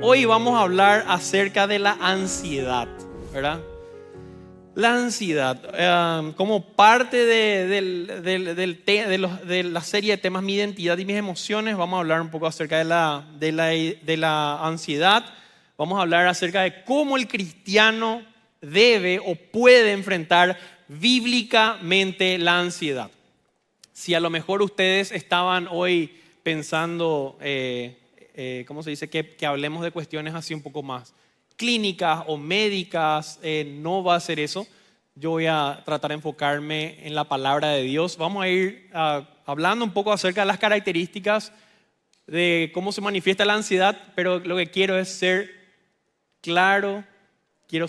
Hoy vamos a hablar acerca de la ansiedad, ¿verdad? La ansiedad, como parte de la serie de temas Mi identidad y mis emociones, vamos a hablar un poco acerca de la ansiedad. Vamos a hablar acerca de cómo el cristiano debe o puede enfrentar bíblicamente la ansiedad. Si a lo mejor ustedes estaban hoy pensando, ¿cómo se dice? Que hablemos de cuestiones así un poco más clínicas o médicas, no va a ser eso. Yo voy a tratar de enfocarme en la palabra de Dios. Vamos a ir hablando un poco acerca de las características de cómo se manifiesta la ansiedad, pero lo que quiero es ser claro, quiero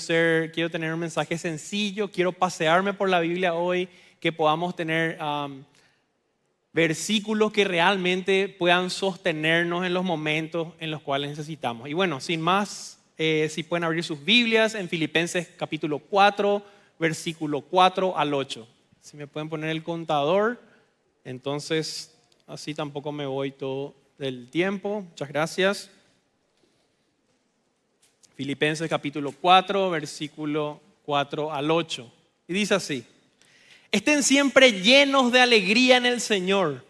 tener un mensaje sencillo, quiero pasearme por la Biblia hoy, que podamos tener versículos que realmente puedan sostenernos en los momentos en los cuales necesitamos. Y bueno, sin más, si pueden abrir sus Biblias en Filipenses capítulo 4, versículo 4 al 8. Si me pueden poner el contador, entonces así tampoco me voy todo el tiempo. Muchas gracias. Filipenses capítulo 4, versículo 4 al 8. Y dice así: estén siempre llenos de alegría en el Señor.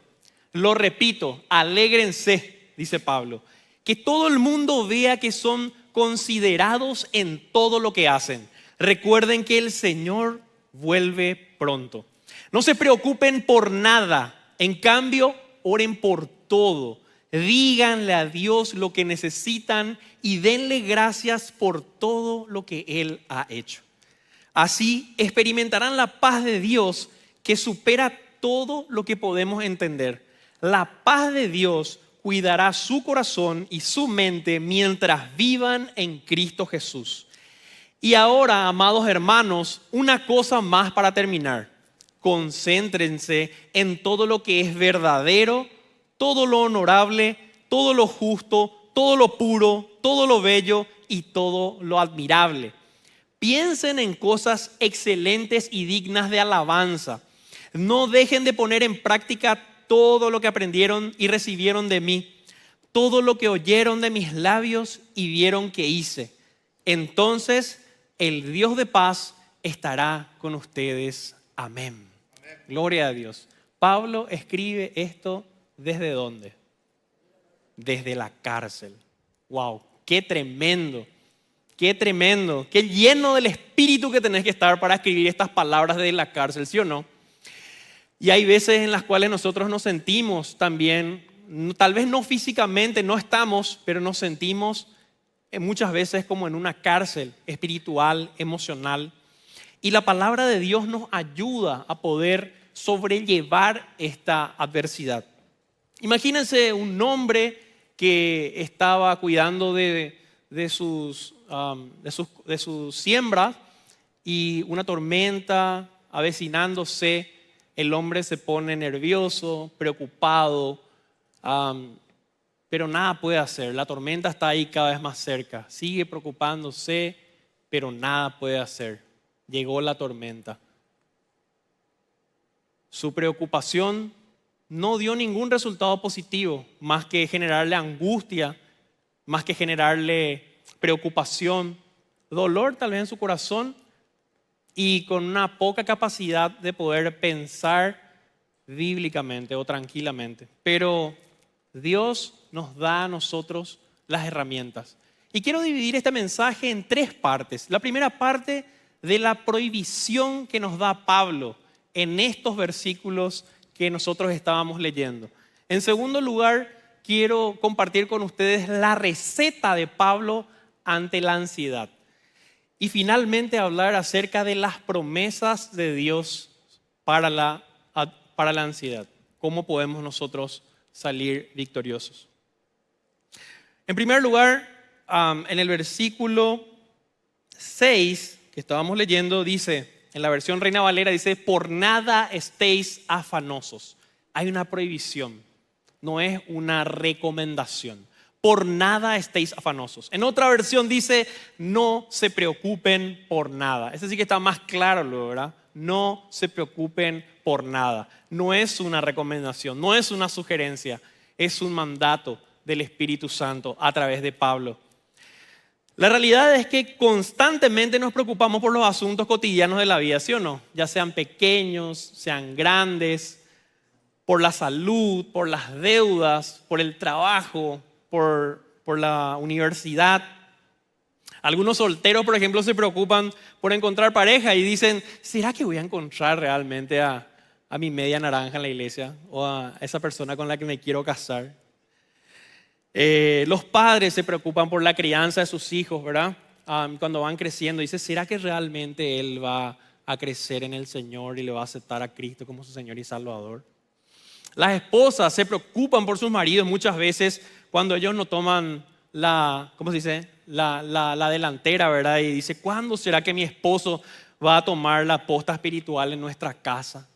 Lo repito, alégrense, dice Pablo. Que todo el mundo vea que son considerados en todo lo que hacen. Recuerden que el Señor vuelve pronto. No se preocupen por nada. En cambio, oren por todo. Díganle a Dios lo que necesitan y denle gracias por todo lo que Él ha hecho. Así experimentarán la paz de Dios que supera todo lo que podemos entender. La paz de Dios cuidará su corazón y su mente mientras vivan en Cristo Jesús. Y ahora, amados hermanos, una cosa más para terminar. Concéntrense en todo lo que es verdadero, todo lo honorable, todo lo justo, todo lo puro, todo lo bello y todo lo admirable. Piensen en cosas excelentes y dignas de alabanza. No dejen de poner en práctica todo lo que aprendieron y recibieron de mí, todo lo que oyeron de mis labios y vieron que hice. Entonces el Dios de paz estará con ustedes. Amén. Amén. Gloria a Dios. Pablo escribe esto ¿desde dónde? Desde la cárcel. Wow, qué tremendo. Qué tremendo, qué lleno del espíritu que tenés que estar para escribir estas palabras de la cárcel, ¿sí o no? Y hay veces en las cuales nosotros nos sentimos también, tal vez no físicamente, no estamos, pero nos sentimos muchas veces como en una cárcel espiritual, emocional. Y la palabra de Dios nos ayuda a poder sobrellevar esta adversidad. Imagínense un hombre que estaba cuidando de sus siembras y una tormenta avecinándose. El hombre se pone nervioso, preocupado, pero nada puede hacer. La tormenta está ahí cada vez más cerca. Sigue preocupándose, pero nada puede hacer. Llegó la tormenta. Su preocupación no dio ningún resultado positivo, más que generarle angustia, más que generarle preocupación, dolor tal vez en su corazón y con una poca capacidad de poder pensar bíblicamente o tranquilamente. Pero Dios nos da a nosotros las herramientas. Y quiero dividir este mensaje en 3 partes. La primera parte de la prohibición que nos da Pablo en estos versículos que nosotros estábamos leyendo. En segundo lugar, quiero compartir con ustedes la receta de Pablo ante la ansiedad. Y finalmente hablar acerca de las promesas de Dios para la ansiedad. ¿Cómo podemos nosotros salir victoriosos? En primer lugar, en el versículo 6 que estábamos leyendo, dice, en la versión Reina Valera, dice: por nada estéis afanosos. Hay una prohibición, no es una recomendación. Por nada estéis afanosos. En otra versión dice: no se preocupen por nada. Ese sí que está más claro, ¿verdad? No se preocupen por nada. No es una recomendación, no es una sugerencia, es un mandato del Espíritu Santo a través de Pablo. La realidad es que constantemente nos preocupamos por los asuntos cotidianos de la vida, ¿sí o no? Ya sean pequeños, sean grandes, por la salud, por las deudas, por el trabajo, por la universidad. Algunos solteros, por ejemplo, se preocupan por encontrar pareja y dicen, ¿será que voy a encontrar realmente a mi media naranja en la iglesia o a esa persona con la que me quiero casar? Los padres se preocupan por la crianza de sus hijos, ¿verdad? Cuando van creciendo, dicen, ¿será que realmente él va a crecer en el Señor y le va a aceptar a Cristo como su Señor y Salvador? Las esposas se preocupan por sus maridos muchas veces cuando ellos no toman ¿cómo se dice? La delantera, ¿verdad? Y dice, ¿cuándo será que mi esposo va a tomar la posta espiritual en nuestra casa?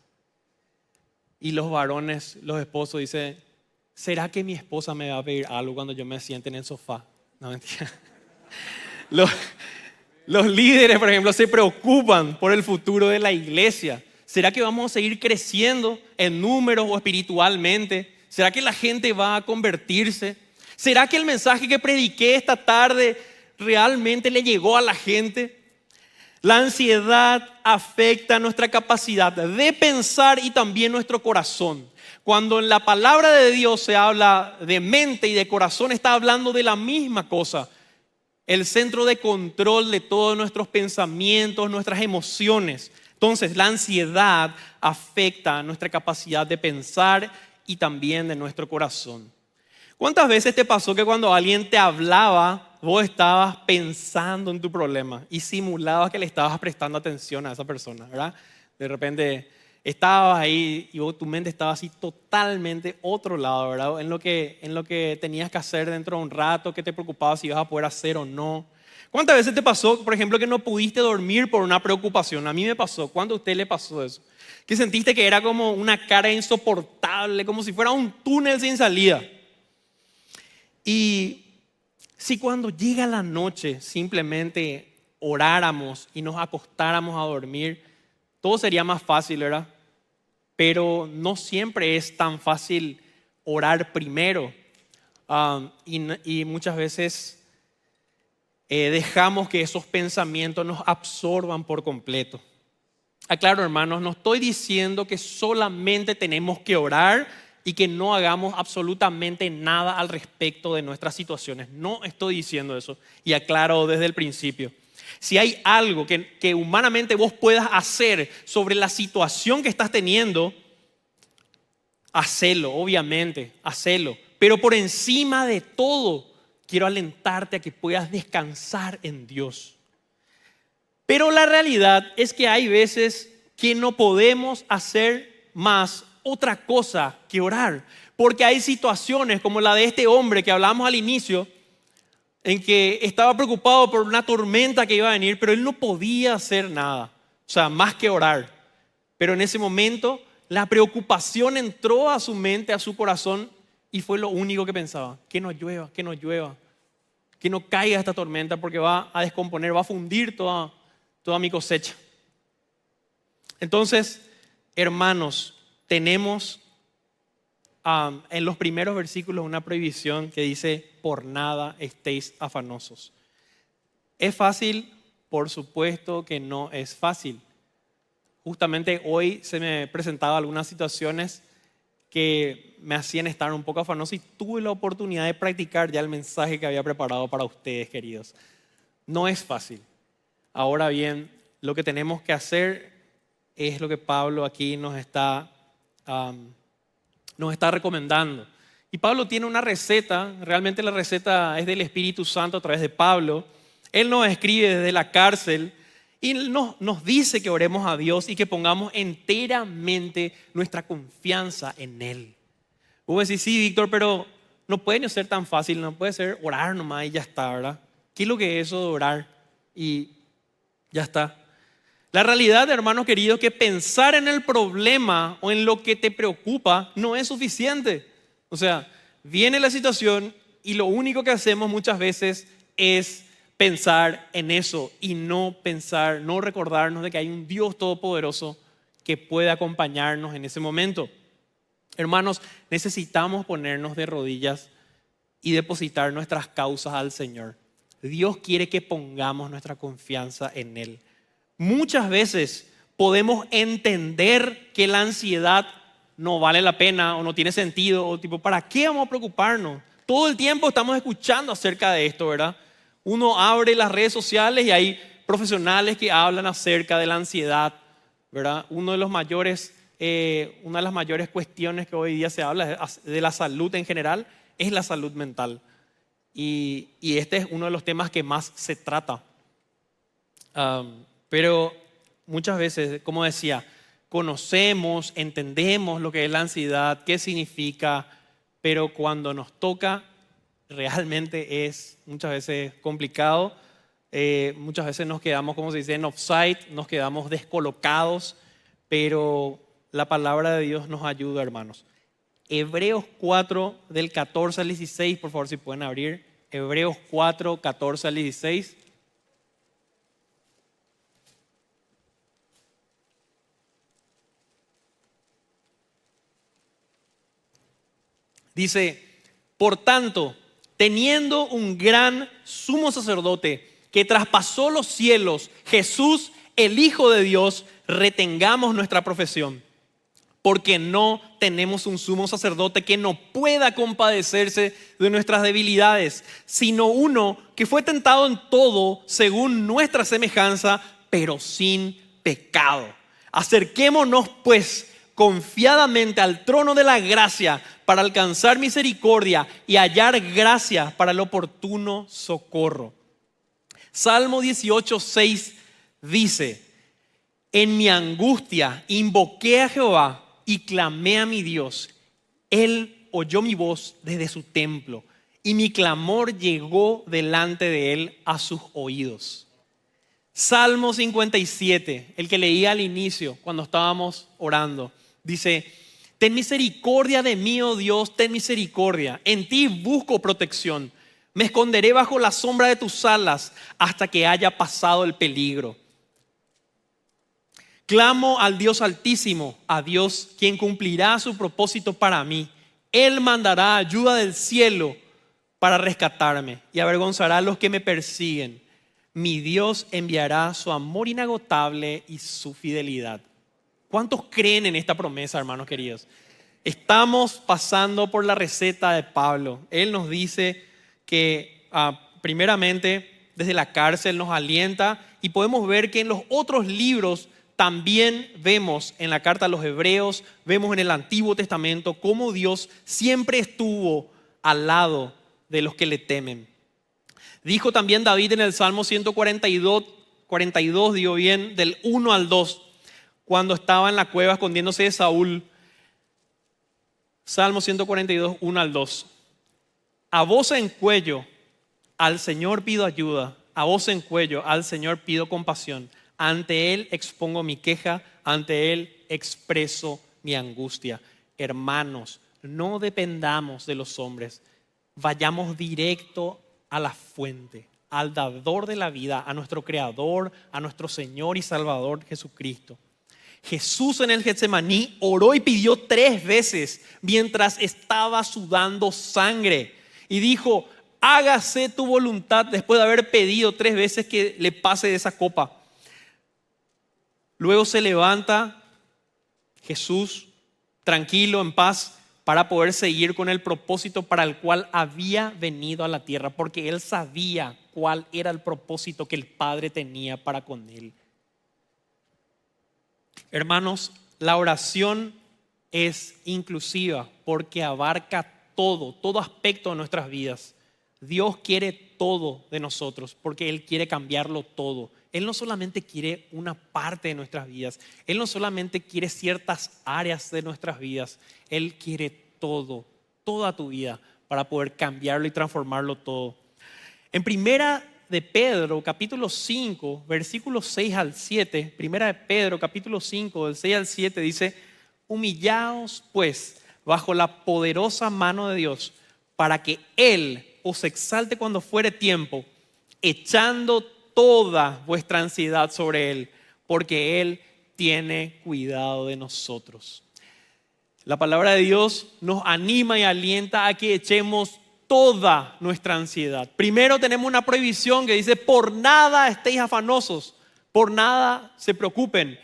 Y los varones, los esposos, dicen, ¿será que mi esposa me va a pedir algo cuando yo me siente en el sofá? No, mentira. Los líderes, por ejemplo, se preocupan por el futuro de la iglesia. ¿Será que vamos a seguir creciendo en números o espiritualmente? ¿Será que la gente va a convertirse? ¿Será que el mensaje que prediqué esta tarde realmente le llegó a la gente? La ansiedad afecta nuestra capacidad de pensar y también nuestro corazón. Cuando en la palabra de Dios se habla de mente y de corazón, está hablando de la misma cosa. El centro de control de todos nuestros pensamientos, nuestras emociones. Entonces, la ansiedad afecta nuestra capacidad de pensar y también de nuestro corazón. ¿Cuántas veces te pasó que cuando alguien te hablaba, vos estabas pensando en tu problema y simulabas que le estabas prestando atención a esa persona, ¿verdad? De repente estabas ahí y tu mente estaba así totalmente otro lado, ¿verdad? En lo que tenías que hacer dentro de un rato, que te preocupaba si ibas a poder hacer o no. ¿Cuántas veces te pasó, por ejemplo, que no pudiste dormir por una preocupación? A mí me pasó. ¿Cuándo a usted le pasó eso? Que sentiste que era como una cara insoportable, como si fuera un túnel sin salida. Y si cuando llega la noche simplemente oráramos y nos acostáramos a dormir, todo sería más fácil, ¿verdad? Pero no siempre es tan fácil orar primero. Y muchas veces dejamos que esos pensamientos nos absorban por completo. Aclaro, hermanos, no estoy diciendo que solamente tenemos que orar y que no hagamos absolutamente nada al respecto de nuestras situaciones. No estoy diciendo eso y aclaro desde el principio. Si hay algo que humanamente vos puedas hacer sobre la situación que estás teniendo, hacelo, obviamente, hacelo. Pero por encima de todo, quiero alentarte a que puedas descansar en Dios. Pero la realidad es que hay veces que no podemos hacer más otra cosa que orar. Porque hay situaciones como la de este hombre que hablamos al inicio, en que estaba preocupado por una tormenta que iba a venir, pero él no podía hacer nada. O sea, más que orar. Pero en ese momento la preocupación entró a su mente, a su corazón, y fue lo único que pensaba. Que no llueva, que no llueva. Que no caiga esta tormenta porque va a descomponer, va a fundir toda mi cosecha. Entonces, hermanos, tenemos en los primeros versículos una prohibición que dice, por nada estéis afanosos. ¿Es fácil? Por supuesto que no es fácil. Justamente hoy se me presentaban algunas situaciones que me hacían estar un poco afanoso y tuve la oportunidad de practicar ya el mensaje que había preparado para ustedes, queridos. No es fácil. Ahora bien, lo que tenemos que hacer es lo que Pablo aquí nos está recomendando. Y Pablo tiene una receta, realmente la receta es del Espíritu Santo a través de Pablo. Él nos escribe desde la cárcel y nos dice que oremos a Dios y que pongamos enteramente nuestra confianza en Él. Vos decís, sí, Víctor, pero no puede no ser tan fácil, no puede ser orar nomás y ya está, ¿verdad? ¿Qué es lo que es eso de orar? Y ya está. La realidad, hermanos queridos, es que pensar en el problema o en lo que te preocupa no es suficiente. O sea, viene la situación y lo único que hacemos muchas veces es pensar en eso y no recordarnos de que hay un Dios todopoderoso que puede acompañarnos en ese momento. Hermanos, necesitamos ponernos de rodillas y depositar nuestras causas al Señor. Dios quiere que pongamos nuestra confianza en Él. Muchas veces podemos entender que la ansiedad no vale la pena o no tiene sentido, o tipo, ¿para qué vamos a preocuparnos? Todo el tiempo estamos escuchando acerca de esto, ¿verdad? Uno abre las redes sociales y hay profesionales que hablan acerca de la ansiedad, ¿verdad? Una de las mayores cuestiones que hoy día se habla de la salud en general es la salud mental. Y este es uno de los temas que más se trata. Pero muchas veces, como decía, conocemos, entendemos lo que es la ansiedad, qué significa, pero cuando nos toca realmente es muchas veces complicado. Muchas veces nos quedamos, como se dice, en offside, nos quedamos descolocados, pero la palabra de Dios nos ayuda, hermanos. Hebreos 4, del 14 al 16, por favor, si pueden abrir. Hebreos 4, 14 al 16. Dice, por tanto, teniendo un gran sumo sacerdote que traspasó los cielos, Jesús, el Hijo de Dios, retengamos nuestra profesión. Porque no tenemos un sumo sacerdote que no pueda compadecerse de nuestras debilidades, sino uno que fue tentado en todo según nuestra semejanza, pero sin pecado. Acerquémonos pues confiadamente al trono de la gracia para alcanzar misericordia y hallar gracia para el oportuno socorro. Salmo 18:6 dice, en mi angustia invoqué a Jehová y clamé a mi Dios. Él oyó mi voz desde su templo y mi clamor llegó delante de él a sus oídos. Salmo 57, el que leía al inicio cuando estábamos orando, dice, ten misericordia de mí, oh Dios, ten misericordia. En ti busco protección. Me esconderé bajo la sombra de tus alas hasta que haya pasado el peligro. Clamo al Dios Altísimo, a Dios quien cumplirá su propósito para mí. Él mandará ayuda del cielo para rescatarme y avergonzará a los que me persiguen. Mi Dios enviará su amor inagotable y su fidelidad. ¿Cuántos creen en esta promesa, hermanos queridos? Estamos pasando por la receta de Pablo. Él nos dice que primeramente desde la cárcel nos alienta y podemos ver que en los otros libros también vemos en la carta a los Hebreos, vemos en el Antiguo Testamento cómo Dios siempre estuvo al lado de los que le temen. Dijo también David en el Salmo 142, digo bien, del 1 al 2, cuando estaba en la cueva escondiéndose de Saúl. Salmo 142, 1 al 2. A voz en cuello al Señor pido ayuda, a voz en cuello al Señor pido compasión. Ante Él expongo mi queja, ante Él expreso mi angustia. Hermanos, no dependamos de los hombres, vayamos directo a la fuente, al dador de la vida, a nuestro Creador, a nuestro Señor y Salvador Jesucristo. Jesús en el Getsemaní oró y pidió 3 veces mientras estaba sudando sangre y dijo, hágase tu voluntad, después de haber pedido 3 veces que le pase de esa copa. Luego se levanta Jesús tranquilo, en paz, para poder seguir con el propósito para el cual había venido a la tierra, porque él sabía cuál era el propósito que el Padre tenía para con él. Hermanos, la oración es inclusiva porque abarca todo aspecto de nuestras vidas. Dios quiere todo de nosotros porque Él quiere cambiarlo todo. Él no solamente quiere una parte de nuestras vidas, Él no solamente quiere ciertas áreas de nuestras vidas, Él quiere todo, toda tu vida para poder cambiarlo y transformarlo todo. En Primera de Pedro, capítulo 5, versículos 6 al 7, Primera de Pedro, capítulo 5, del 6 al 7, dice, humillaos pues bajo la poderosa mano de Dios, para que Él os exalte cuando fuere tiempo, echando toda vuestra ansiedad sobre Él, porque Él tiene cuidado de nosotros. La palabra de Dios nos anima y alienta a que echemos toda nuestra ansiedad. Primero tenemos una prohibición que dice, por nada estéis afanosos, por nada se preocupen.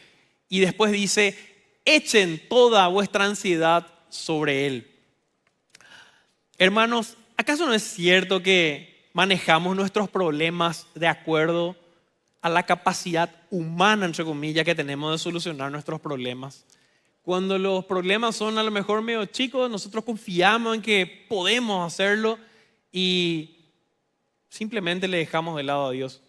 Y después dice, echen toda vuestra ansiedad sobre Él. Hermanos, ¿acaso no es cierto que manejamos nuestros problemas de acuerdo a la capacidad humana, entre comillas, que tenemos de solucionar nuestros problemas? Cuando los problemas son a lo mejor medio chicos, nosotros confiamos en que podemos hacerlo y simplemente le dejamos de lado a Dios.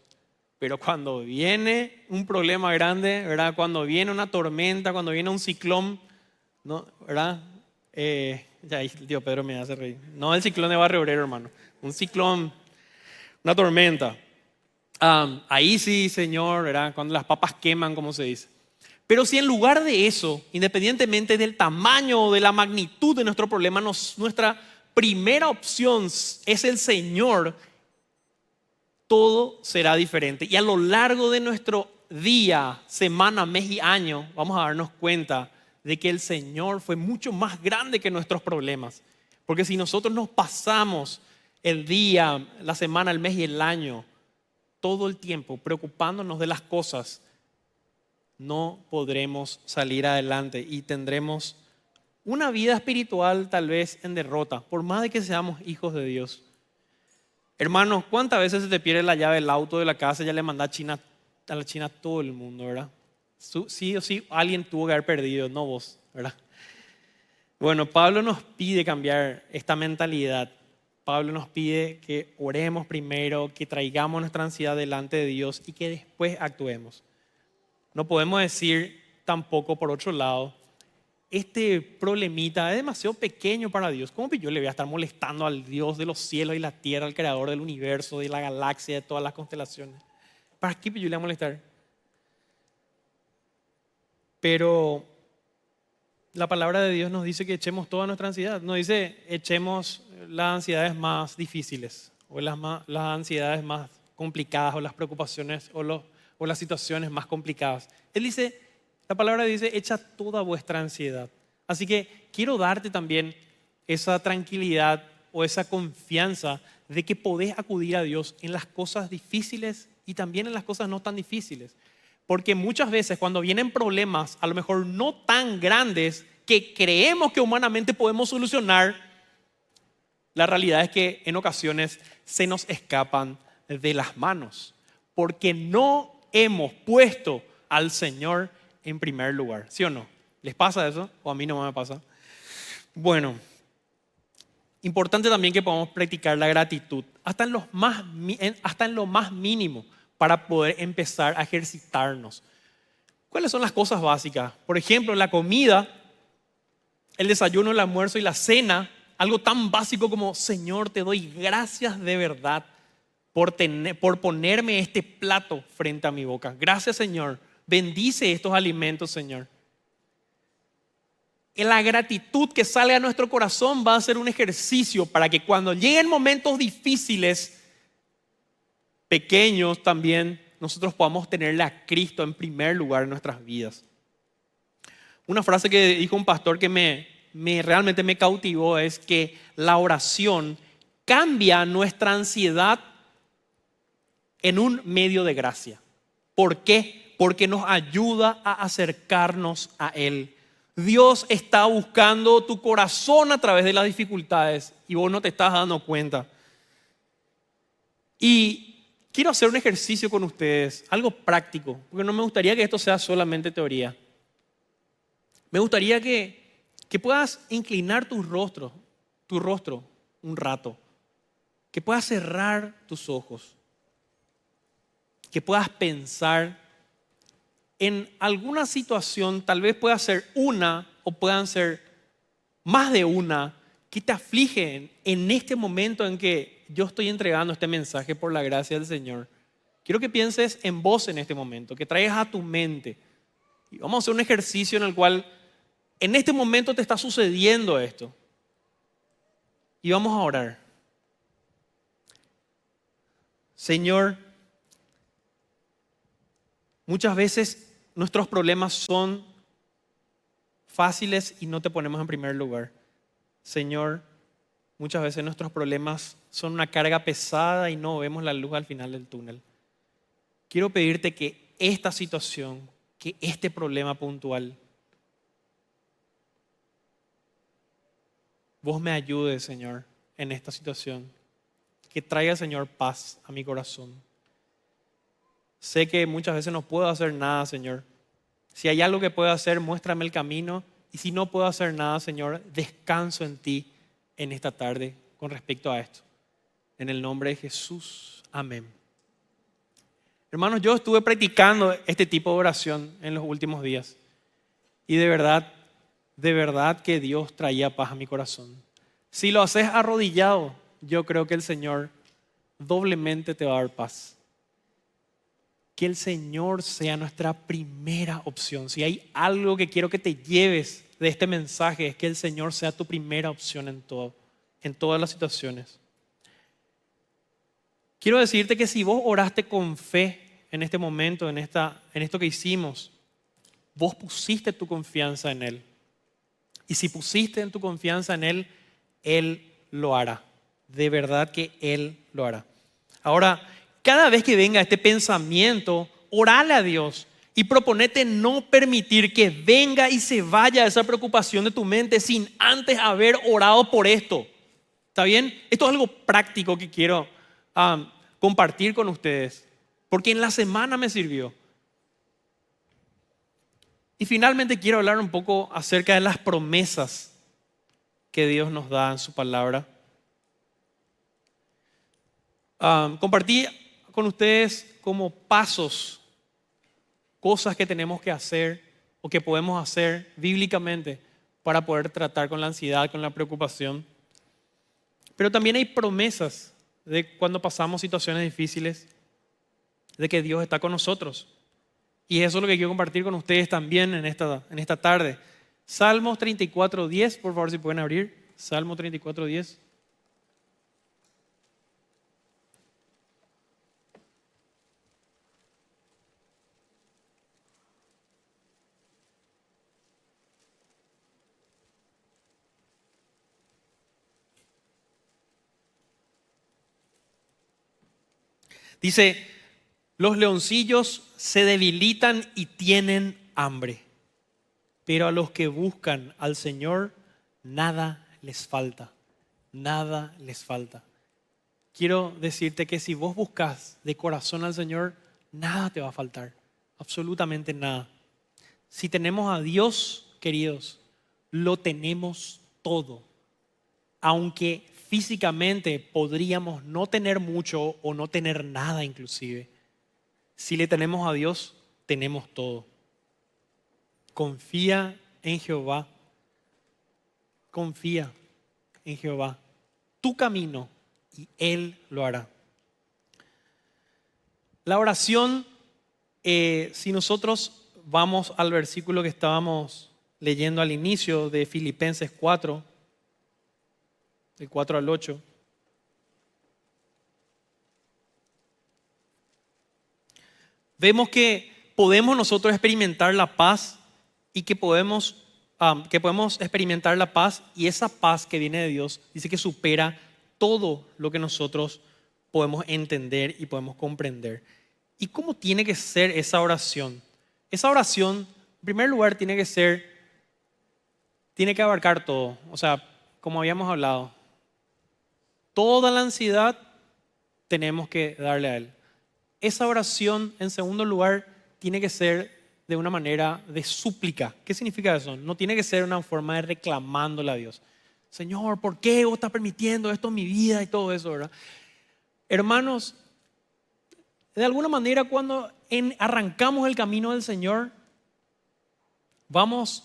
Pero cuando viene un problema grande, ¿verdad? Cuando viene una tormenta, cuando viene un ciclón, ¿no? ¿Verdad? Ya el tío Pedro me hace reír. No el ciclón de Barrio Obrero, hermano. Un ciclón, una tormenta. Ahí sí, Señor, ¿verdad? Cuando las papas queman, como se dice. Pero si en lugar de eso, independientemente del tamaño o de la magnitud de nuestro problema, nuestra primera opción es el Señor, todo será diferente. Y a lo largo de nuestro día, semana, mes y año, vamos a darnos cuenta de que el Señor fue mucho más grande que nuestros problemas. Porque si nosotros nos pasamos el día, la semana, el mes y el año, todo el tiempo preocupándonos de las cosas, no podremos salir adelante y tendremos una vida espiritual tal vez en derrota, por más de que seamos hijos de Dios. Hermanos, ¿cuántas veces se te pierde la llave del auto de la casa y ya le manda a la China a todo el mundo, ¿verdad? Sí o sí, alguien tuvo que haber perdido, no vos, ¿verdad? Bueno, Pablo nos pide cambiar esta mentalidad. Pablo nos pide que oremos primero, que traigamos nuestra ansiedad delante de Dios y que después actuemos. No podemos decir tampoco, por otro lado, este problemita es demasiado pequeño para Dios. ¿Cómo que yo le voy a estar molestando al Dios de los cielos y la tierra, al creador del universo, de la galaxia, de todas las constelaciones? ¿Para qué yo le voy a molestar? Pero la palabra de Dios nos dice que echemos toda nuestra ansiedad. Nos dice, echemos las ansiedades más difíciles o las ansiedades más complicadas o las preocupaciones o las situaciones más complicadas. Él dice, la palabra dice, echa toda vuestra ansiedad. Así que quiero darte también esa tranquilidad o esa confianza de que podés acudir a Dios en las cosas difíciles y también en las cosas no tan difíciles. Porque muchas veces cuando vienen problemas, a lo mejor no tan grandes, que creemos que humanamente podemos solucionar, la realidad es que en ocasiones se nos escapan de las manos. Porque no hemos puesto al Señor en primer lugar. ¿Sí o no? ¿Les pasa eso? ¿O a mí no me pasa? Bueno, importante también que podamos practicar la gratitud, hasta en lo más mínimo, para poder empezar a ejercitarnos. ¿Cuáles son las cosas básicas? Por ejemplo, la comida, el desayuno, el almuerzo y la cena, algo tan básico como, Señor, te doy gracias de verdad por ponerme este plato frente a mi boca. Gracias, Señor. Bendice estos alimentos, Señor. La gratitud que sale a nuestro corazón va a ser un ejercicio para que cuando lleguen momentos difíciles, pequeños también, nosotros podamos tenerle a Cristo en primer lugar en nuestras vidas. Una frase que dijo un pastor que realmente me cautivó es que la oración cambia nuestra ansiedad en un medio de gracia. ¿Por qué? Porque nos ayuda a acercarnos a Él. Dios está buscando tu corazón a través de las dificultades y vos no te estás dando cuenta. Y quiero hacer un ejercicio con ustedes, algo práctico, porque no me gustaría que esto sea solamente teoría. Me gustaría que puedas inclinar tu rostro un rato, que puedas cerrar tus ojos, que puedas pensar en alguna situación, tal vez pueda ser una o puedan ser más de una, que te afligen en este momento en que yo estoy entregando este mensaje por la gracia del Señor. Quiero que pienses en vos en este momento, que traigas a tu mente. Y vamos a hacer un ejercicio en el cual en este momento te está sucediendo esto. Y vamos a orar. Señor, muchas veces nuestros problemas son fáciles y no te ponemos en primer lugar. Señor, muchas veces nuestros problemas son una carga pesada y no vemos la luz al final del túnel. Quiero pedirte que esta situación, que este problema puntual, vos me ayudes, Señor, en esta situación. Que traiga, Señor, paz a mi corazón. Sé que muchas veces no puedo hacer nada, Señor. Si hay algo que puedo hacer, muéstrame el camino. Y si no puedo hacer nada, Señor, descanso en ti en esta tarde con respecto a esto. En el nombre de Jesús. Amén. Hermanos, yo estuve practicando este tipo de oración en los últimos días. Y de verdad que Dios traía paz a mi corazón. Si lo haces arrodillado, yo creo que el Señor doblemente te va a dar paz. Que el Señor sea nuestra primera opción. Si hay algo que quiero que te lleves de este mensaje, es que el Señor sea tu primera opción en todo, en todas las situaciones. Quiero decirte que si vos oraste con fe en este momento, en esto que hicimos, vos pusiste tu confianza en Él. Y si pusiste en tu confianza en Él, Él lo hará. De verdad que Él lo hará. Ahora, cada vez que venga este pensamiento, orale a Dios y proponete no permitir que venga y se vaya esa preocupación de tu mente sin antes haber orado por esto. ¿Está bien? Esto es algo práctico que quiero compartir con ustedes, porque en la semana me sirvió. Y finalmente quiero hablar un poco acerca de las promesas que Dios nos da en su palabra. Compartí con ustedes como pasos, cosas que tenemos que hacer o que podemos hacer bíblicamente para poder tratar con la ansiedad, con la preocupación. Pero también hay promesas de cuando pasamos situaciones difíciles, de que Dios está con nosotros. Y eso es lo que quiero compartir con ustedes también en esta tarde. Salmos 34:10, por favor, si pueden abrir. Salmo 34:10. Dice, los leoncillos se debilitan y tienen hambre, pero a los que buscan al Señor, nada les falta. Nada les falta. Quiero decirte que si vos buscas de corazón al Señor, nada te va a faltar. Absolutamente nada. Si tenemos a Dios, queridos, lo tenemos todo. Aunque físicamente podríamos no tener mucho o no tener nada inclusive. Si le tenemos a Dios, tenemos todo. Confía en Jehová. Confía en Jehová. Tu camino y Él lo hará. La oración, si nosotros vamos al versículo que estábamos leyendo al inicio de Filipenses 4, del 4 al 8. Vemos que podemos nosotros experimentar la paz y que podemos experimentar la paz, y esa paz que viene de Dios dice que supera todo lo que nosotros podemos entender y podemos comprender. ¿Y cómo tiene que ser esa oración? Esa oración, en primer lugar, tiene que abarcar todo. O sea, como habíamos hablado, toda la ansiedad tenemos que darle a Él. Esa oración, en segundo lugar, tiene que ser de una manera de súplica. ¿Qué significa eso? No tiene que ser una forma de reclamándole a Dios. Señor, ¿por qué vos estás permitiendo esto en mi vida y todo eso, verdad? Hermanos, de alguna manera cuando arrancamos el camino del Señor, vamos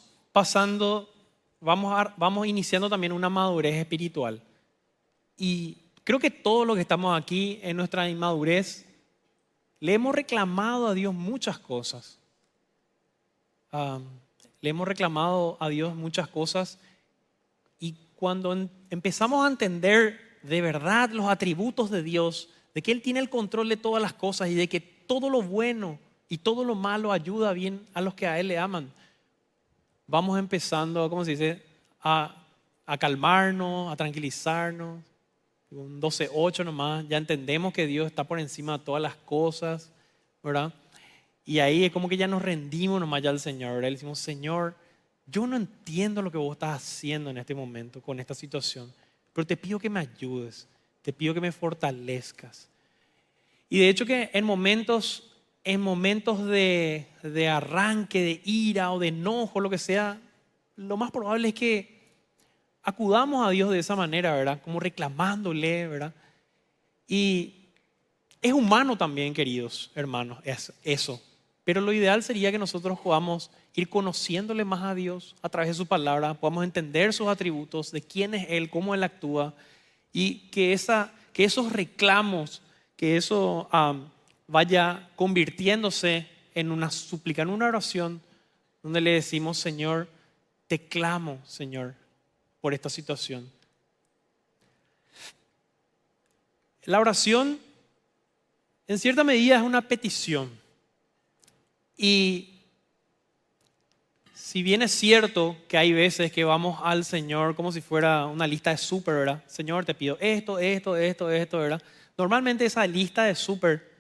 iniciando también una madurez espiritual. Y creo que todos los que estamos aquí en nuestra inmadurez, le hemos reclamado a Dios muchas cosas. Le hemos reclamado a Dios muchas cosas, y cuando empezamos a entender de verdad los atributos de Dios, de que Él tiene el control de todas las cosas y de que todo lo bueno y todo lo malo ayuda bien a los que a Él le aman, vamos empezando, ¿cómo se dice?, a a calmarnos, a tranquilizarnos. Un 12:8 nomás, ya entendemos que Dios está por encima de todas las cosas, ¿verdad? Y ahí es como que ya nos rendimos nomás ya al Señor, ¿verdad? Le decimos, Señor, yo no entiendo lo que vos estás haciendo en este momento con esta situación, pero te pido que me ayudes, te pido que me fortalezcas. Y de hecho que en momentos de arranque, de ira o de enojo, lo que sea, lo más probable es que acudamos a Dios de esa manera, ¿verdad? Como reclamándole, ¿verdad? Y es humano también, queridos hermanos, es eso. Pero lo ideal sería que nosotros podamos ir conociéndole más a Dios a través de su palabra, podamos entender sus atributos, de quién es Él, cómo Él actúa, y que esos reclamos, que eso vaya convirtiéndose en una súplica, en una oración, donde le decimos, Señor, te clamo, Señor, por esta situación. La oración, en cierta medida, es una petición. Y si bien es cierto que hay veces que vamos al Señor como si fuera una lista de súper, ¿verdad? Señor, te pido esto, ¿verdad? Normalmente esa lista de súper,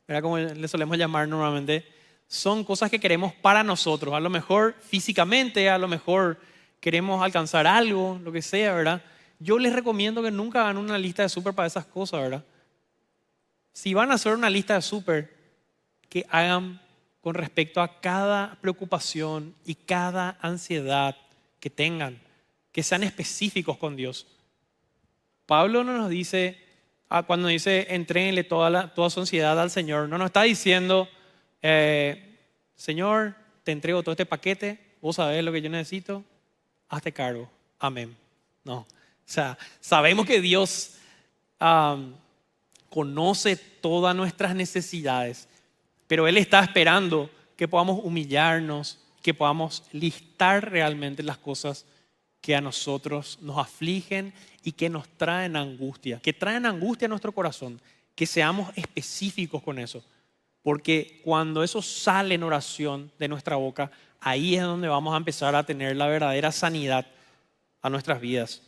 ¿verdad? Como le solemos llamar normalmente, son cosas que queremos para nosotros. A lo mejor físicamente, a lo mejor queremos alcanzar algo, lo que sea, ¿verdad? Yo les recomiendo que nunca hagan una lista de súper para esas cosas, ¿verdad? Si van a hacer una lista de súper, que hagan con respecto a cada preocupación y cada ansiedad que tengan, que sean específicos con Dios. Pablo no nos dice, cuando dice entréguenle toda su ansiedad al Señor, no nos está diciendo, Señor, te entrego todo este paquete, vos sabés lo que yo necesito, hazte cargo, amén. No, o sea, sabemos que Dios conoce todas nuestras necesidades, pero Él está esperando que podamos humillarnos, que podamos listar realmente las cosas que a nosotros nos afligen y que nos traen angustia, que traen angustia a nuestro corazón, que seamos específicos con eso. Porque cuando eso sale en oración de nuestra boca, ahí es donde vamos a empezar a tener la verdadera sanidad a nuestras vidas.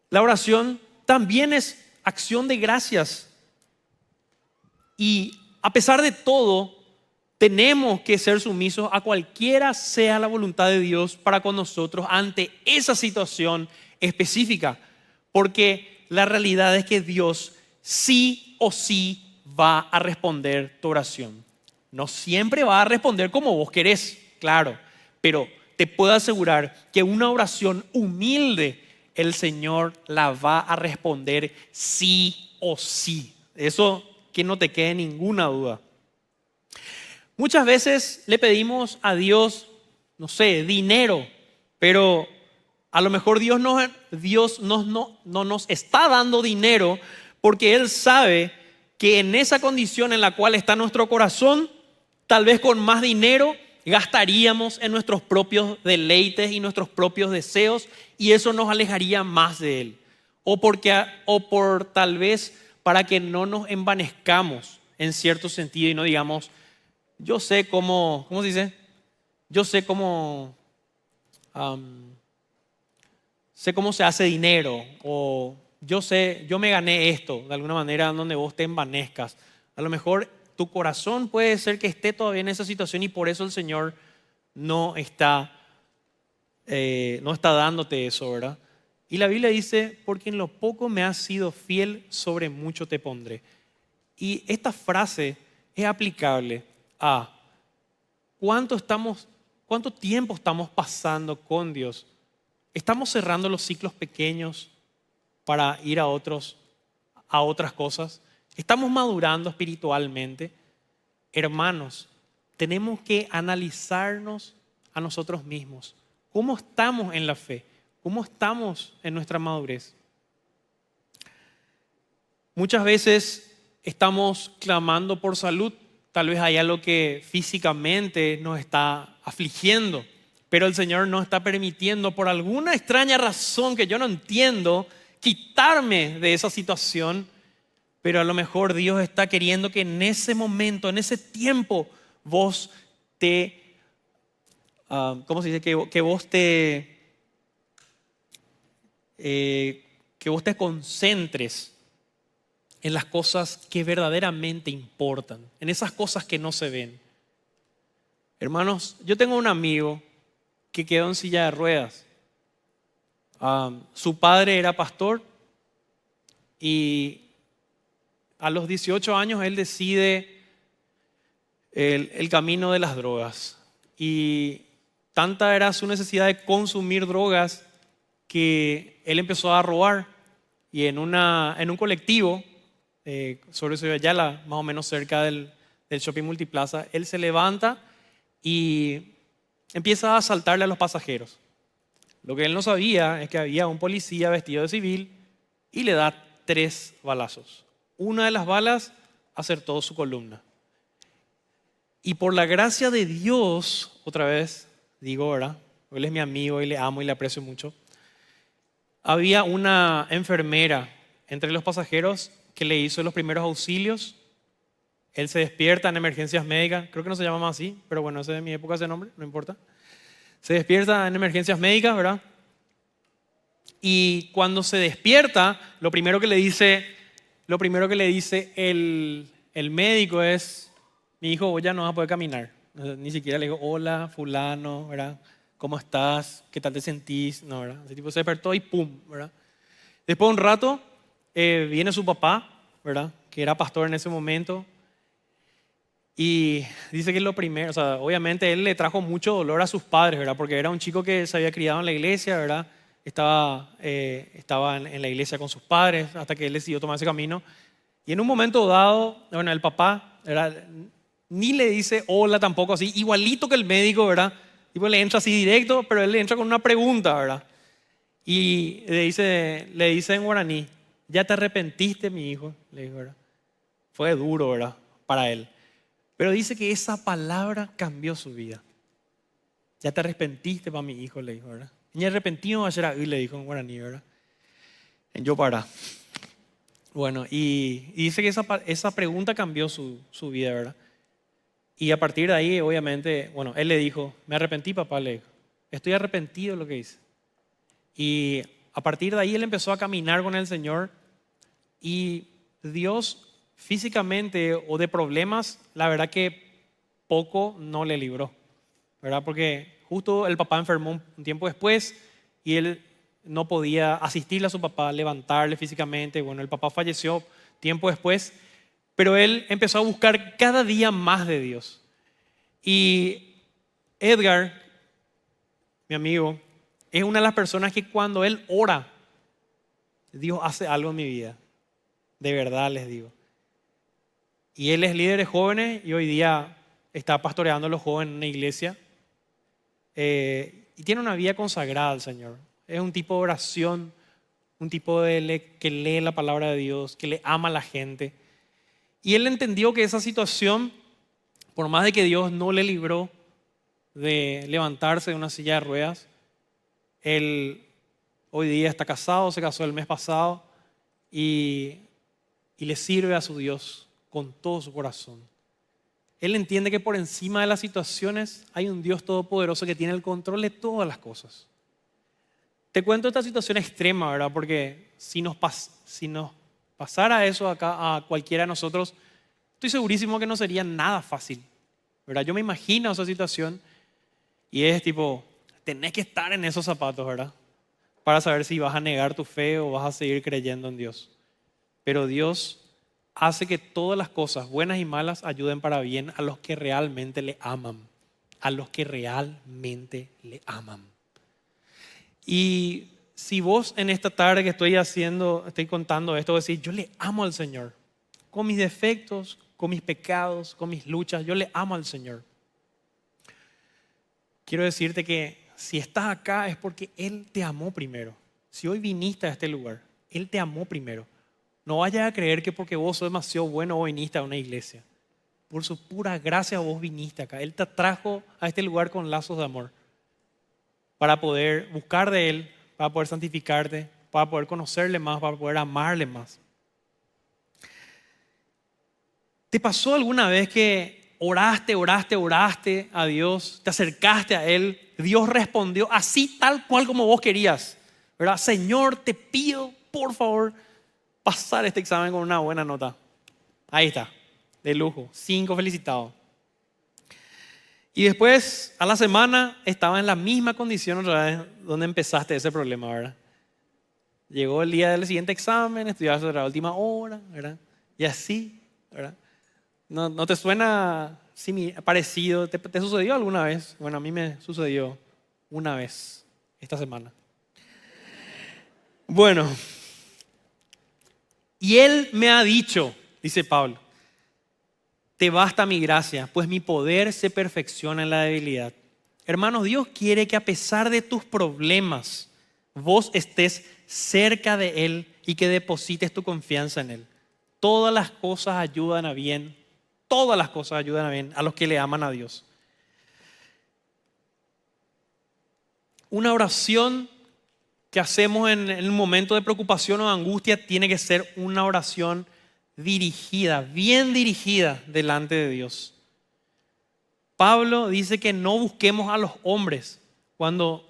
La oración también es acción de gracias. Y a pesar de todo, tenemos que ser sumisos a cualquiera sea la voluntad de Dios para con nosotros ante esa situación específica. Porque la realidad es que Dios sí o sí va a responder tu oración. No siempre va a responder como vos querés, claro, pero te puedo asegurar que una oración humilde, el Señor la va a responder sí o sí. Eso que no te quede ninguna duda. Muchas veces le pedimos a Dios, no sé, dinero, pero a lo mejor Dios no nos está dando dinero porque Él sabe que en esa condición en la cual está nuestro corazón, tal vez con más dinero gastaríamos en nuestros propios deleites y nuestros propios deseos y eso nos alejaría más de Él. O por tal vez para que no nos envanezcamos en cierto sentido y no digamos, yo sé ¿cómo se dice? Yo sé cómo se hace dinero, o yo me gané esto, de alguna manera donde vos te envanezcas. A lo mejor tu corazón puede ser que esté todavía en esa situación y por eso el Señor no está dándote eso, ¿verdad? Y la Biblia dice, porque en lo poco me has sido fiel, sobre mucho te pondré. Y esta frase es aplicable a cuánto tiempo estamos pasando con Dios. ¿Estamos cerrando los ciclos pequeños para ir a otras cosas? ¿Estamos madurando espiritualmente? Hermanos, tenemos que analizarnos a nosotros mismos. ¿Cómo estamos en la fe? ¿Cómo estamos en nuestra madurez? Muchas veces estamos clamando por salud. Tal vez hay algo que físicamente nos está afligiendo, pero el Señor no está permitiendo, por alguna extraña razón que yo no entiendo, quitarme de esa situación. Pero a lo mejor Dios está queriendo que en ese momento, en ese tiempo, vos ¿cómo se dice? Que vos te que vos te concentres en las cosas que verdaderamente importan, en esas cosas que no se ven. Hermanos, yo tengo un amigo que quedó en silla de ruedas. Su padre era pastor y a los 18 años él decide el camino de las drogas. Y tanta era su necesidad de consumir drogas que él empezó a robar. Y en un colectivo, sobre Ciudad Ayala, más o menos cerca del Shopping Multiplaza, él se levanta y empieza a asaltarle a los pasajeros. Lo que él no sabía es que había un policía vestido de civil y le da 3 balazos. Una de las balas acertó su columna. Y por la gracia de Dios, otra vez digo, ¿verdad? Él es mi amigo y le amo y le aprecio mucho. Había una enfermera entre los pasajeros que le hizo los primeros auxilios. Él se despierta en emergencias médicas, creo que no se llama más así, pero bueno, ese de mi época ese nombre, no importa. Se despierta en emergencias médicas, ¿verdad? Y cuando se despierta, lo primero que le dice el médico es: mi hijo, vos ya no vas a poder caminar. Ni siquiera le dijo: hola, fulano, ¿verdad? ¿Cómo estás? ¿Qué tal te sentís? No, ¿verdad? Ese tipo se despertó y pum, ¿verdad? Después de un rato, viene su papá, ¿verdad? Que era pastor en ese momento. Y dice que lo primero, o sea, obviamente él le trajo mucho dolor a sus padres, ¿verdad? Porque era un chico que se había criado en la iglesia, ¿verdad? Estaba en la iglesia con sus padres hasta que él decidió tomar ese camino. Y en un momento dado, bueno, el papá, ¿verdad? Ni le dice hola tampoco, así, igualito que el médico, ¿verdad? Tipo, le entra así directo, pero él le entra con una pregunta, ¿verdad? Y le dice en guaraní: ¿ya te arrepentiste, mi hijo? Le dijo, ¿verdad? Fue duro, ¿verdad? Para él. Pero dice que esa palabra cambió su vida. Ya te arrepentiste para mi hijo, le dijo, ¿verdad? Ni arrepentido va a ser, le dijo en guaraní, ¿verdad? En yo para. Bueno, y dice que esa pregunta cambió su vida, ¿verdad? Y a partir de ahí, obviamente, bueno, él le dijo: me arrepentí, papá, le dijo. Estoy arrepentido de lo que hice. Y a partir de ahí él empezó a caminar con el Señor y Dios físicamente o de problemas, la verdad que poco no le libró, ¿verdad? Porque justo el papá enfermó un tiempo después y él no podía asistirle a su papá, levantarle físicamente. Bueno, el papá falleció tiempo después, pero él empezó a buscar cada día más de Dios. Y Edgar, mi amigo, es una de las personas que cuando él ora, Dios hace algo en mi vida. De verdad les digo. Y él es líder de jóvenes y hoy día está pastoreando a los jóvenes en una iglesia. Y tiene una vida consagrada al Señor. Es un tipo de oración, un tipo que lee la palabra de Dios, que le ama a la gente. Y él entendió que esa situación, por más de que Dios no le libró de levantarse de una silla de ruedas, él hoy día está casado, se casó el mes pasado y le sirve a su Dios con todo su corazón. Él entiende que por encima de las situaciones hay un Dios todopoderoso que tiene el control de todas las cosas. Te cuento esta situación extrema, ¿verdad? Porque si nos pasara eso acá a cualquiera de nosotros, estoy segurísimo que no sería nada fácil, ¿verdad? Yo me imagino esa situación y es tipo, tenés que estar en esos zapatos, ¿verdad? Para saber si vas a negar tu fe o vas a seguir creyendo en Dios. Pero Dios hace que todas las cosas, buenas y malas, ayuden para bien a los que realmente le aman. A los que realmente le aman. Y si vos en esta tarde que estoy contando esto, decís: yo le amo al Señor. Con mis defectos, con mis pecados, con mis luchas, yo le amo al Señor. Quiero decirte que si estás acá es porque Él te amó primero. Si hoy viniste a este lugar, Él te amó primero. No vayas a creer que porque vos sos demasiado bueno vos viniste a una iglesia. Por su pura gracia vos viniste acá. Él te trajo a este lugar con lazos de amor para poder buscar de Él, para poder santificarte, para poder conocerle más, para poder amarle más. ¿Te pasó alguna vez que oraste a Dios, te acercaste a Él, Dios respondió así tal cual como vos querías, ¿verdad? Señor, te pido, por favor, pasar este examen con una buena nota. Ahí está, de lujo, 5 felicitados. Y después, a la semana, estaba en la misma condición otra vez donde empezaste ese problema, ¿verdad? Llegó el día del siguiente examen, estudiaste a la última hora, ¿verdad? Y así, ¿verdad? ¿No te suena parecido? ¿Te sucedió alguna vez? Bueno, a mí me sucedió una vez esta semana. Bueno, y Él me ha dicho, dice Pablo, te basta mi gracia, pues mi poder se perfecciona en la debilidad. Hermanos, Dios quiere que a pesar de tus problemas, vos estés cerca de Él y que deposites tu confianza en Él. Todas las cosas ayudan a bien. Todas las cosas ayudan a bien a los que le aman a Dios. Una oración que hacemos en un momento de preocupación o de angustia tiene que ser una oración dirigida, bien dirigida delante de Dios. Pablo dice que no busquemos a los hombres cuando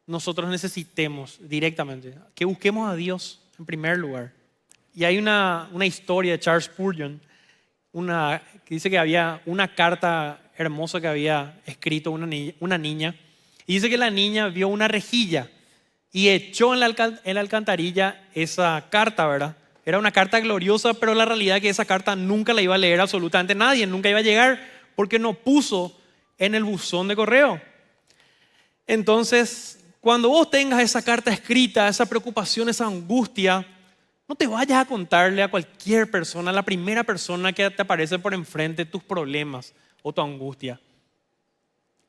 nosotros necesitemos directamente, que busquemos a Dios en primer lugar. Y hay una historia de Charles Spurgeon, que dice que había una carta hermosa que había escrito una niña, y dice que la niña vio una rejilla y echó en la alcantarilla esa carta, ¿verdad? Era una carta gloriosa, pero la realidad es que esa carta nunca la iba a leer absolutamente nadie, nunca iba a llegar porque no puso en el buzón de correo. Entonces, cuando vos tengas esa carta escrita, esa preocupación, esa angustia, no te vayas a contarle a cualquier persona, a la primera persona que te aparece por enfrente tus problemas o tu angustia.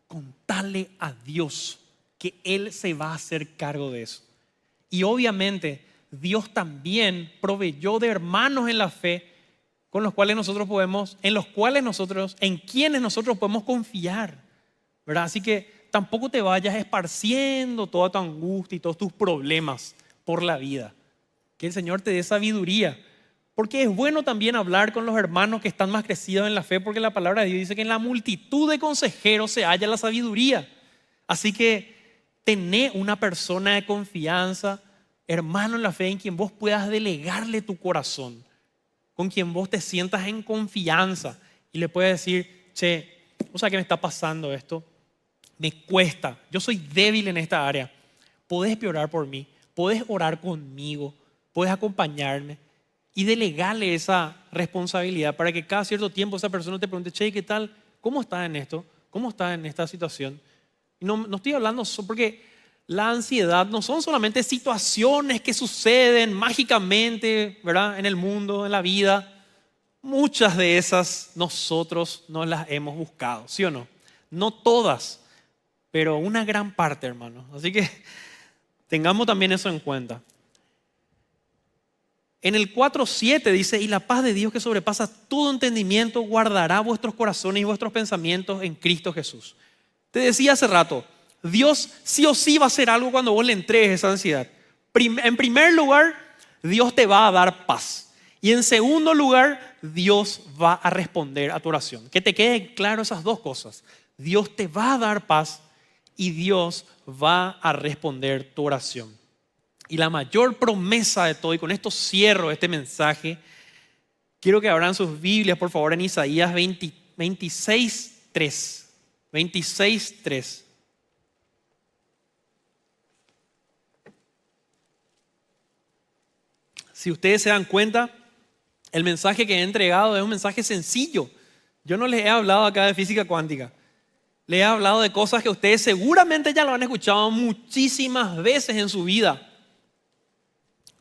Contale a Dios que Él se va a hacer cargo de eso. Y obviamente Dios también proveyó de hermanos en la fe con los cuales nosotros en quienes nosotros podemos confiar, ¿verdad? Así que tampoco te vayas esparciendo toda tu angustia y todos tus problemas por la vida. Que el Señor te dé sabiduría. Porque es bueno también hablar con los hermanos que están más crecidos en la fe, porque la palabra de Dios dice que en la multitud de consejeros se halla la sabiduría. Así que tené una persona de confianza, hermano en la fe, en quien vos puedas delegarle tu corazón, con quien vos te sientas en confianza y le puedes decir, che, o sea, ¿qué me está pasando esto? Me cuesta, yo soy débil en esta área. Podés orar por mí, podés orar conmigo, podés acompañarme y delegarle esa responsabilidad para que cada cierto tiempo esa persona te pregunte, che, ¿qué tal? ¿Cómo estás en esto? ¿Cómo estás en esta situación? Y no estoy hablando porque la ansiedad no son solamente situaciones que suceden mágicamente, ¿verdad? En el mundo, en la vida. Muchas de esas nosotros no las hemos buscado, ¿sí o no? No todas, pero una gran parte, hermanos. Así que tengamos también eso en cuenta. En el 4:7 dice, y la paz de Dios que sobrepasa todo entendimiento guardará vuestros corazones y vuestros pensamientos en Cristo Jesús. Te decía hace rato, Dios sí o sí va a hacer algo cuando vos le entregues esa ansiedad. En primer lugar, Dios te va a dar paz. Y en segundo lugar, Dios va a responder a tu oración. Que te queden claro esas dos cosas. Dios te va a dar paz y Dios va a responder tu oración. Y la mayor promesa de todo, y con esto cierro este mensaje, quiero que abran sus Biblias, por favor, en Isaías 26:3. 26:3. Si ustedes se dan cuenta, el mensaje que he entregado es un mensaje sencillo. Yo no les he hablado acá de física cuántica. Les he hablado de cosas que ustedes seguramente ya lo han escuchado muchísimas veces en su vida.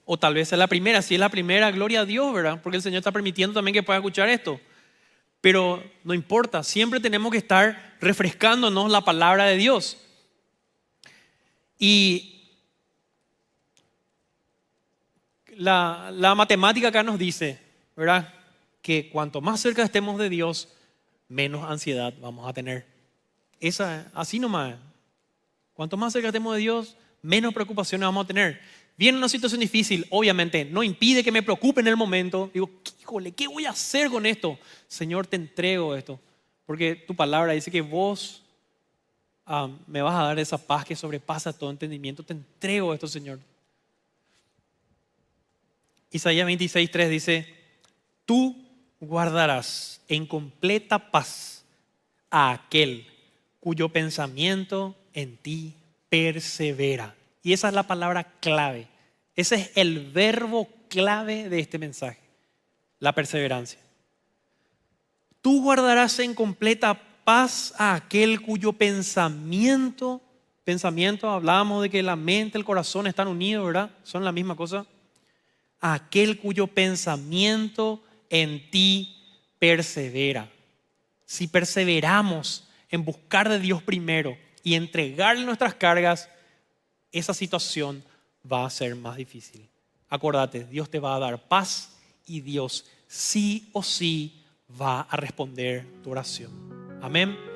O tal vez es la primera. Si es la primera, gloria a Dios, ¿verdad? Porque el Señor está permitiendo también que pueda escuchar esto. Pero no importa, siempre tenemos que estar refrescándonos la palabra de Dios. Y la matemática acá nos dice, ¿verdad? Que cuanto más cerca estemos de Dios, menos ansiedad vamos a tener. Así nomás. Cuanto más cerca estemos de Dios, menos preocupaciones vamos a tener. Viene una situación difícil, obviamente, no impide que me preocupe en el momento. Digo, híjole, ¿qué voy a hacer con esto? Señor, te entrego esto. Porque tu palabra dice que vos me vas a dar esa paz que sobrepasa todo entendimiento. Te entrego esto, Señor. Isaías 26:3 dice: tú guardarás en completa paz a aquel cuyo pensamiento en ti persevera. Y esa es la palabra clave. Ese es el verbo clave de este mensaje, la perseverancia. Tú guardarás en completa paz a aquel cuyo pensamiento, hablábamos de que la mente y el corazón están unidos, ¿verdad? Son la misma cosa. A aquel cuyo pensamiento en ti persevera. Si perseveramos en buscar de Dios primero y entregarle nuestras cargas, esa situación va a ser más difícil. Acuérdate, Dios te va a dar paz y Dios sí o sí va a responder tu oración. Amén.